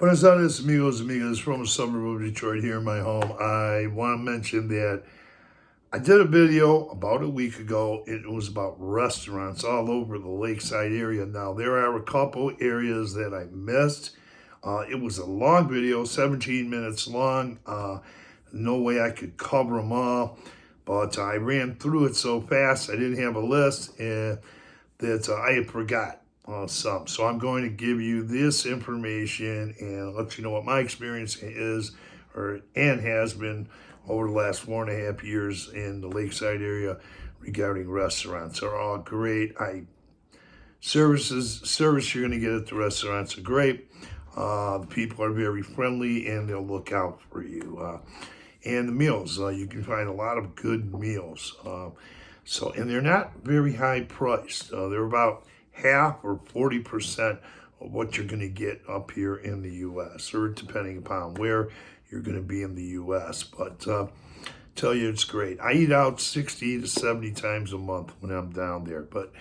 Buenos Aires, amigos, amigas, from a suburb of Detroit here in my home. I want to mention that I did a video about a week ago. It was about restaurants all over the lakeside area. Now, there are a couple areas that I missed. It was a long video, 17 minutes long. No way I could cover them all, but I ran through it so fast I didn't have a list that I had forgot some. So I'm going to give you this information and let you know what my experience is and has been over the last 4.5 years in the lakeside area regarding restaurants. They're all great. Service you're going to get at the restaurants are great. The people are very friendly and they'll look out for you. And the meals, you can find a lot of good meals. And they're not very high priced. They're about half or 40% of what you're going to get up here in the U.S., or depending upon where you're going to be in the U.S. But tell you, it's great. I eat out 60 to 70 times a month when I'm down there. But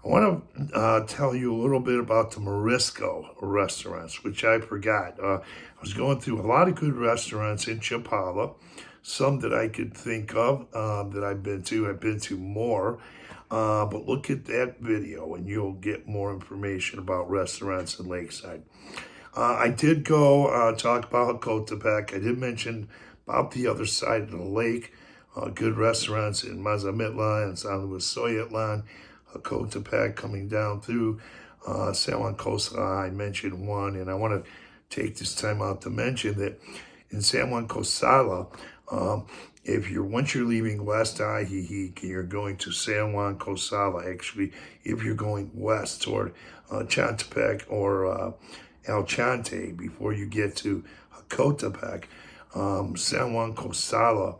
I want to tell you a little bit about the Morisco restaurants, which I forgot. I was going through a lot of good restaurants in Chapala, some that I could think of that I've been to. I've been to more. But look at that video and you'll get more information about restaurants in Lakeside. I did go talk about Coatepec. I did mention about the other side of the lake, good restaurants in Mazamitla and San Luis Soyatlan, Coatepec coming down through San Juan Costa. I mentioned one, and I want to take this time out to mention that in San Juan Cosala, once you're leaving West Ajijic and you're going to San Juan Cosala, actually, if you're going west toward Chantepec or El Chante before you get to Coatepec, San Juan Cosala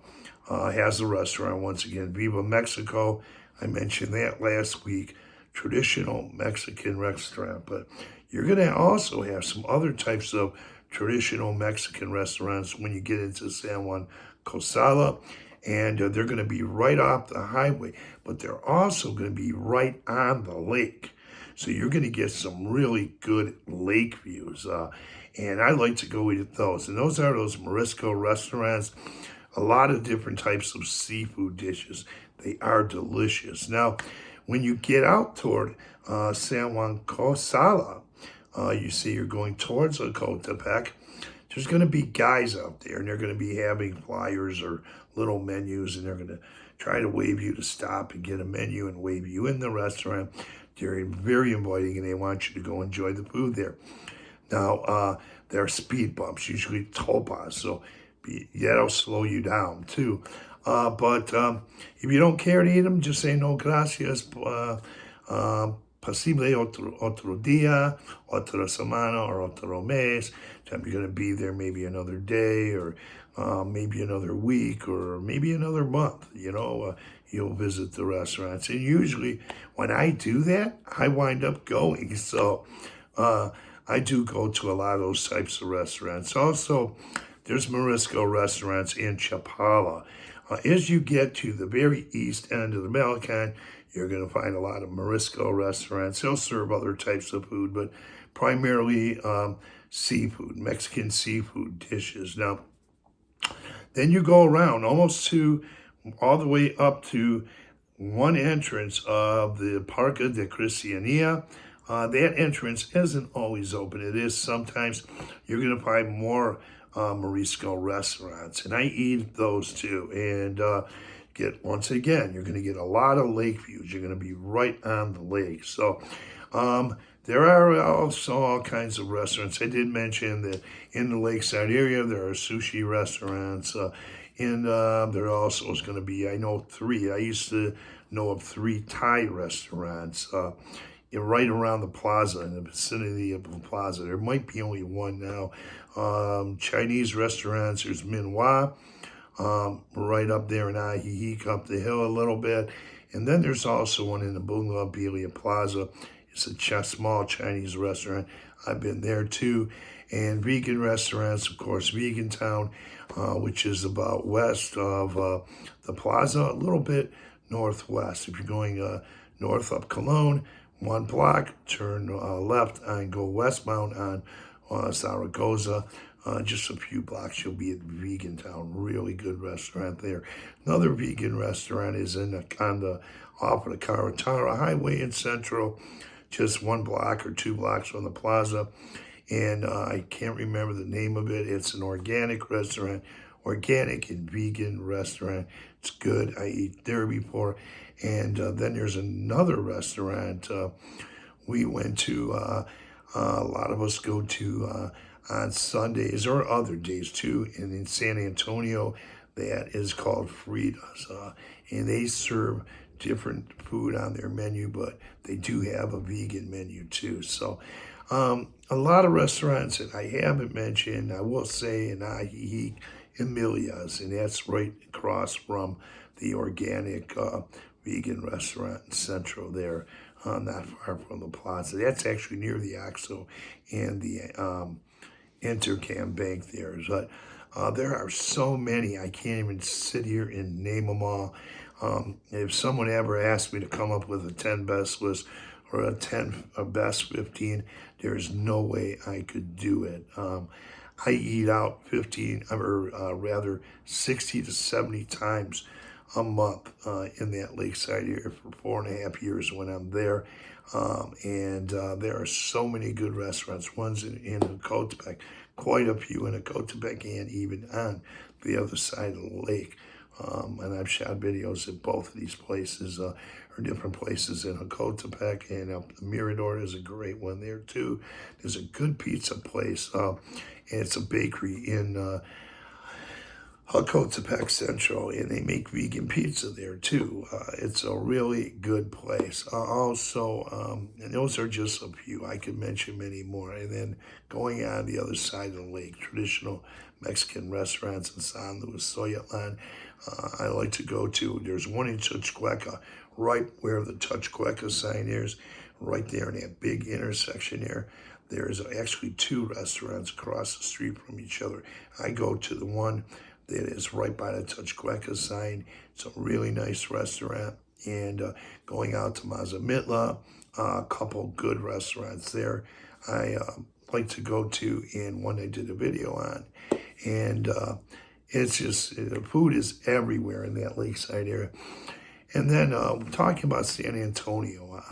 has a restaurant once again, Viva Mexico. I mentioned that last week, traditional Mexican restaurant, but you're going to also have some other types of traditional Mexican restaurants when you get into San Juan Cosala, and they're going to be right off the highway, but they're also going to be right on the lake. So you're going to get some really good lake views, and I like to go eat at those. And those are those Morisco restaurants, a lot of different types of seafood dishes. They are delicious. Now, when you get out toward San Juan Cosala, you see you're going towards Coatepec. There's going to be guys out there, and they're going to be having flyers or little menus, and they're going to try to wave you to stop and get a menu and wave you in the restaurant. They're very inviting, and they want you to go enjoy the food there. Now, there are speed bumps, usually topas, so that'll slow you down too. But if you don't care to eat them, just say no gracias. Posible otro día, otra semana, or otro mes. You're going to be there maybe another day, or maybe another week, or maybe another month. You'll visit the restaurants. And usually when I do that, I wind up going. So I do go to a lot of those types of restaurants. Also, there's Morisco restaurants in Chapala. As you get to the very east end of the Malecon, you're going to find a lot of Morisco restaurants. They'll serve other types of food, but primarily seafood, Mexican seafood dishes. Now, then you go around all the way up to one entrance of the Parque de Cristiania. That entrance isn't always open. It is sometimes. You're going to find more Morisco restaurants, and I eat those too. And once again, you're going to get a lot of lake views. You're going to be right on the lake. So there are also all kinds of restaurants. I did mention that in the lakeside area, there are sushi restaurants. There also is going to be, I know 3. I used to know of 3 Thai restaurants right around the plaza, in the vicinity of the plaza. There might be only one now. Chinese restaurants, there's Minhua, right up there in Ajijic, up the hill a little bit. And then there's also one in the Bougainvillea Plaza. It's a small Chinese restaurant. I've been there too. And vegan restaurants, of course, Vegan Town, which is about west of the plaza, a little bit northwest. If you're going north up Cologne, 1 block, turn left and go westbound on Zaragoza. Just a few blocks, you'll be at Vegan Town. Really good restaurant there. Another vegan restaurant is off of the Caratara Highway in Central, just 1 block or 2 blocks from the plaza. And I can't remember the name of it. It's an organic restaurant, organic and vegan restaurant. It's good. I eat there before. And then there's another restaurant we went to. A lot of us go to on Sundays or other days too, and in San Antonio, that is called Frida's, and they serve different food on their menu, but they do have a vegan menu too. So a lot of restaurants that I haven't mentioned, I will say in Ajijic, Emilia's, and that's right across from the organic vegan restaurant in Central there, not far from the plaza. That's actually near the OXXO and the Intercam Bank there. But there are so many, I can't even sit here and name them all. If someone ever asked me to come up with a 10 best list or a best 15, there's no way I could do it. I eat out 60 to 70 times a month in that lakeside area for 4.5 years when I'm there. And there are so many good restaurants, ones in Ecotepec, quite a few in Ecotepec and even on the other side of the lake. And I've shot videos at both of these places, or different places in Ecotepec, and the Mirador is a great one there too. There's a good pizza place, and it's a bakery in Ecotepec Central, and they make vegan pizza there too. It's a really good place. And those are just a few. I could mention many more. And then going on the other side of the lake, traditional Mexican restaurants in San Luis Soyatlan, I like to go to. There's one in Tuxcueca, right where the Tuxcueca sign is, right there in that big intersection there. There's actually 2 restaurants across the street from each other. I go to the one that is right by the Tuxcueca sign. It's a really nice restaurant. And going out to Mazamitla, a couple good restaurants there. I like to go to, and one I did a video on. And it's just, the food is everywhere in that lakeside area. And then talking about San Antonio,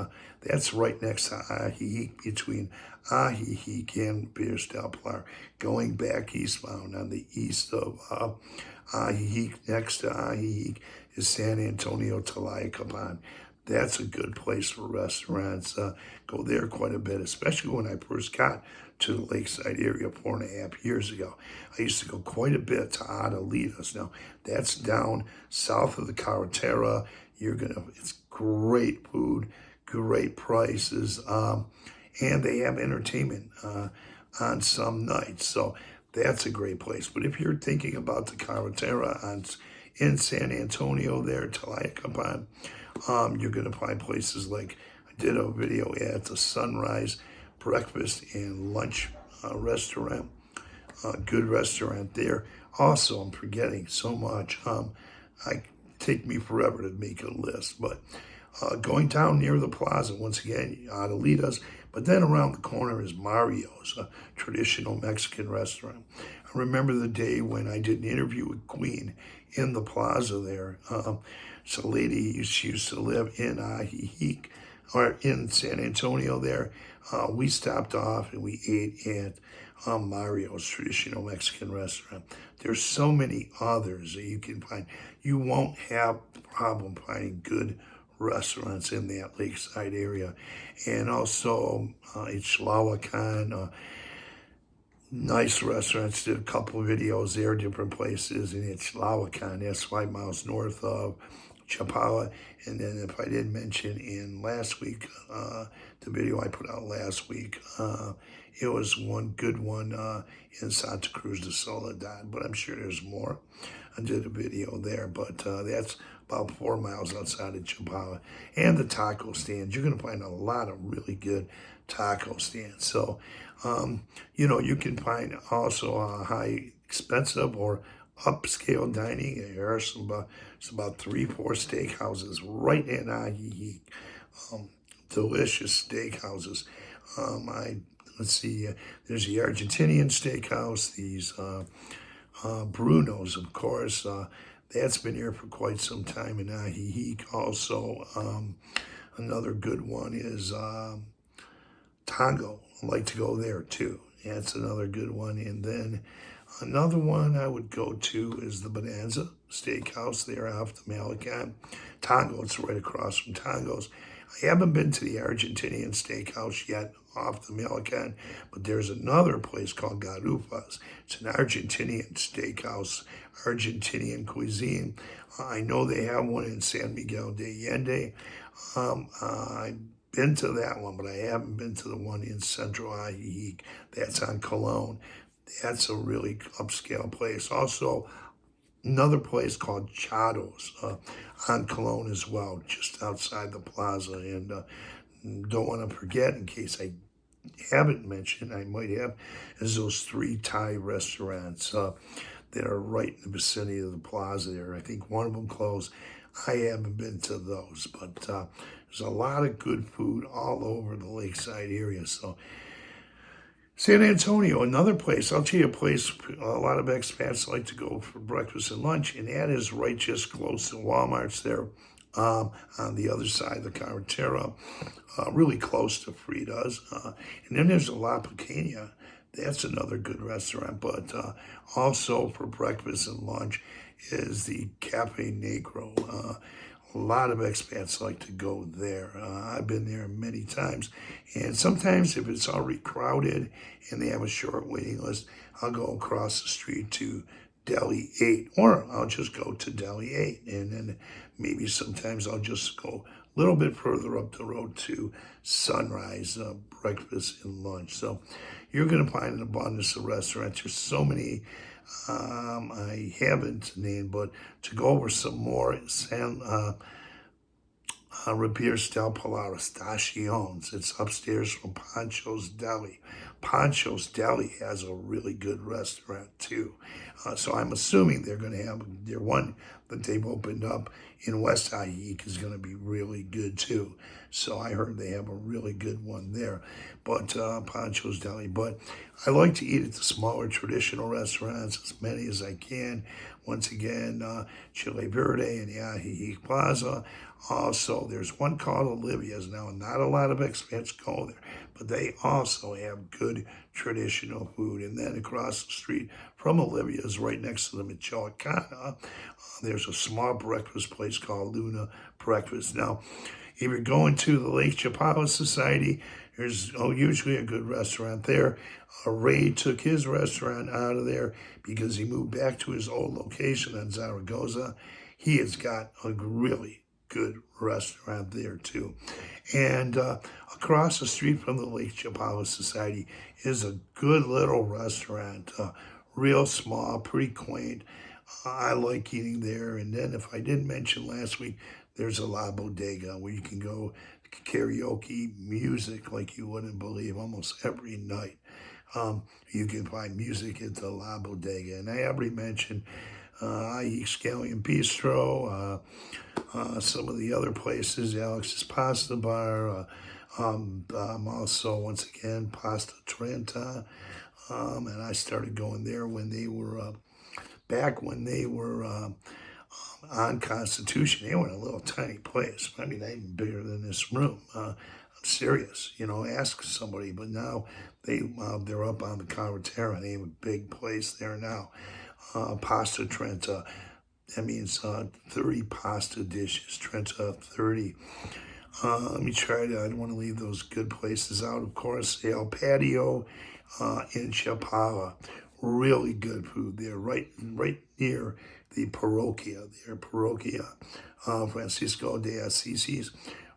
that's right next to Ajijic, between Ajijic and Piedras del Pilar, going back eastbound on the east of Ajijic. Next to Ajijic is San Antonio Tlayacapan. That's a good place for restaurants. Go there quite a bit, especially when I first got to the lakeside area 4.5 years ago. I used to go quite a bit to Adelitas. Now, that's down south of the Carretera. It's great food, great prices, and they have entertainment on some nights. So that's a great place. But if you're thinking about the Carretera in San Antonio there, Tlayacapan, you're going to find places like, I did a video at the Sunrise Breakfast and Lunch Restaurant, good restaurant there. Also, I'm forgetting so much. Take me forever to make a list, but going down near the plaza, once again, Adelitas, but then around the corner is Mario's, a traditional Mexican restaurant. I remember the day when I did an interview with Queen in the plaza there. It's a lady, she used to live in Ajijic, or in San Antonio there. We stopped off and we ate at Mario's traditional Mexican restaurant. There's so many others that you can find. You won't have a problem finding good restaurants in that lakeside area. And also Ixtlahuacan, nice restaurants. Did a couple of videos there, different places in Ixtlahuacan. That's 5 miles north of Chapala. And then if I didn't mention in last week, the video I put out last week, it was one good one in Santa Cruz de Soledad, but I'm sure there's more. I did a video there, but that's about 4 miles outside of Chapala. And the taco stands, you're going to find a lot of really good taco stands. So, you can find also high expensive or upscale dining. There are it's about 3-4 steakhouses right in Ajijic. Delicious steakhouses. I let's see, there's the Argentinian steakhouse, these Bruno's, of course. That's been here for quite some time in Ajijic. Also, another good one is Tango. I like to go there too. That's another good one. And then another one I would go to is the Bonanza Steakhouse there off the Malacan. Tango, it's right across from Tango's. I haven't been to the Argentinian Steakhouse yet off the Malacan, but there's another place called Garufas. It's an Argentinian steakhouse, Argentinian cuisine. I know they have one in San Miguel de Allende. I've been to that one, but I haven't been to the one in Central Ajijic. That's on Colon. That's a really upscale place. Also, another place called Chado's on Colon as well, just outside the plaza. And don't want to forget, in case I haven't mentioned, I might have, is those 3 Thai restaurants that are right in the vicinity of the plaza there. I think one of them closed. I haven't been to those, but there's a lot of good food all over the lakeside area. So San Antonio, another place. I'll tell you a place a lot of expats like to go for breakfast and lunch, and that is right just close to Walmart's there on the other side of the Carretera, really close to Frida's. And then there's La Pequeña. That's another good restaurant, but also for breakfast and lunch is the Cafe Negro. A lot of expats like to go there. I've been there many times. And sometimes if it's already crowded and they have a short waiting list, I'll go across the street to Deli 8, or I'll just go to Deli 8. And then maybe sometimes I'll just go a little bit further up the road to Sunrise, breakfast and lunch. So you're going to find an abundance of restaurants. There's so many I haven't named, but to go over some more, Revere del Pilar Estaciones. It's upstairs from Pancho's Deli. Pancho's Deli has a really good restaurant too. So I'm assuming they're going to have their one that they've opened up in West Ajijic is going to be really good too. So I heard they have a really good one there. But Pancho's Deli. But I like to eat at the smaller traditional restaurants, as many as I can. Once again, Chile Verde and the Ajijic Plaza. Also, there's one called Olivia's. Now, not a lot of expats go there, but they also have good traditional food. And then across the street from Olivia's, right next to the Michoacana, there's a small breakfast place called Luna Breakfast. Now, if you're going to the Lake Chapala Society, there's usually a good restaurant there. Ray took his restaurant out of there because he moved back to his old location in Zaragoza. He has got a really good restaurant there too. And across the street from the Lake Chapala Society is a good little restaurant, real small, pretty quaint. I like eating there. And then if I didn't mention last week, there's a La Bodega where you can go karaoke music like you wouldn't believe almost every night. You can find music at the La Bodega. And I already mentioned Scallion Bistro, some of the other places, Alex's Pasta Bar, also, once again, Pasta Trenta. And I started going there when they were, back when they were on Constitution. They were in a little tiny place. I mean, not even bigger than this room. I'm serious, ask somebody. But now they're up on the Carretera. They have a big place there now. Pasta Trenta. That means 30 pasta dishes. Trenta 30. Let me try to, I don't want to leave those good places out. Of course, El Patio in Chapala. Really good food there, right near the Parroquia there, Parroquia Francisco de Assisi's,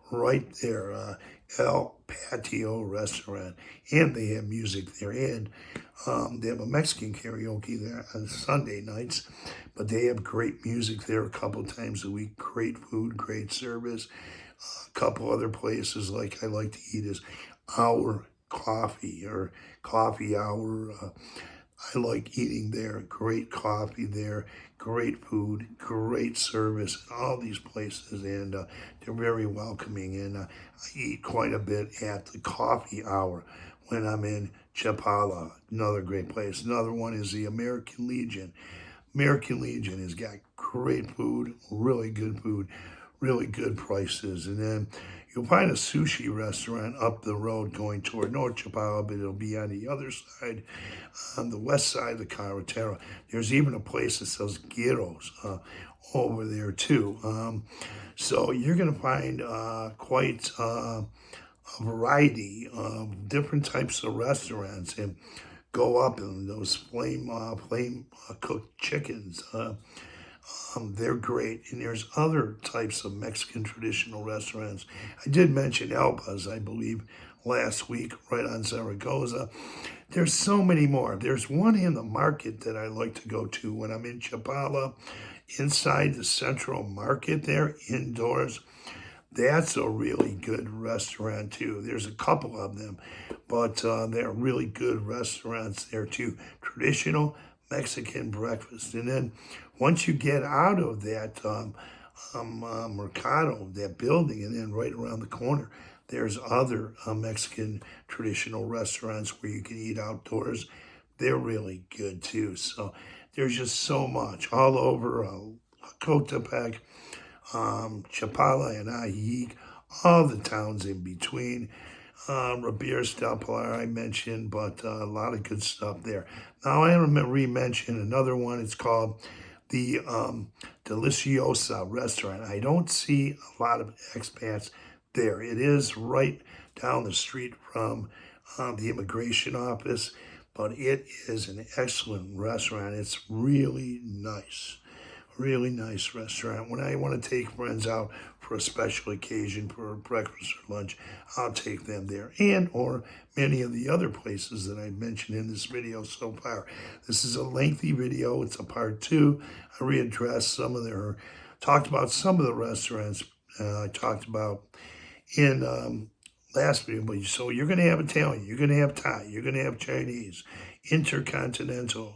right there, El Patio restaurant. And they have music there, and they have a Mexican karaoke there on Sunday nights, but they have great music there a couple times a week, great food, great service. A couple other places like I like to eat is Our Coffee or Coffee Hour. I like eating there, great coffee there, great food, great service, all these places, and they're very welcoming, and I eat quite a bit at the Coffee Hour. when I'm in Chapala. Another great place. Another one is the American Legion. American Legion has got great food, really good prices. And then you'll find a sushi restaurant up the road going toward North Chapala, but it'll be on the other side, on the west side of the Carretera. There's even a place that sells gyros over there too. So you're going to find quite a variety of different types of restaurants, and go up in those flame cooked chickens. They're great. And there's other types of Mexican traditional restaurants. I did mention Elba's, I believe, last week, right on Zaragoza. There's so many more. There's one in the market that I like to go to when I'm in Chapala, inside the central market there, indoors. That's a really good restaurant too. There's a couple of them, but they're really good restaurants there too. Traditional Mexican breakfast. And then once you get out of that Mercado, that building, and then right around the corner, there's other Mexican traditional restaurants where you can eat outdoors. They're really good too. So there's just so much all over Cotepec, Chapala and Ajijic, all the towns in between. Rabiers del Pilar I mentioned, but a lot of good stuff there. Now I want to re-mention another one. It's called the Deliciosa restaurant. I don't see a lot of expats there. It is right down the street from the immigration office, but it is an excellent restaurant. It's really nice. Really nice restaurant. When I want to take friends out for a special occasion, for breakfast or lunch, I'll take them there. And or many of the other places that I've mentioned in this video so far. This is a lengthy video. It's a part 2. I readdressed talked about some of the restaurants I talked about in last video. But so you're going to have Italian, you're going to have Thai, you're going to have Chinese, intercontinental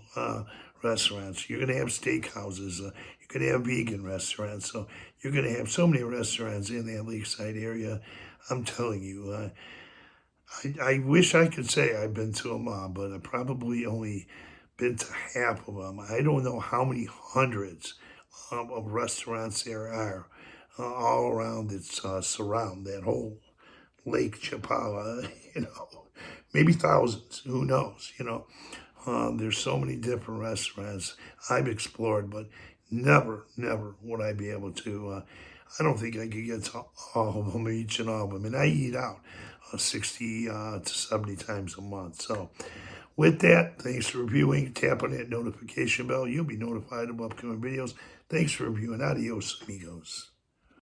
restaurants. You're going to have steakhouses. You're going to have vegan restaurants. So you're going to have so many restaurants in that lakeside area. I'm telling you, I wish I could say I've been to them all, but I've probably only been to half of them. I don't know how many hundreds of restaurants there are all around its surround, that whole Lake Chapala, maybe thousands, who knows, There's so many different restaurants I've explored, but never would I be able to. I don't think I could get to all of them, each and all of them. And I eat out 60 to 70 times a month. So with that, thanks for reviewing. Tap on that notification bell. You'll be notified of upcoming videos. Thanks for reviewing. Adios, amigos.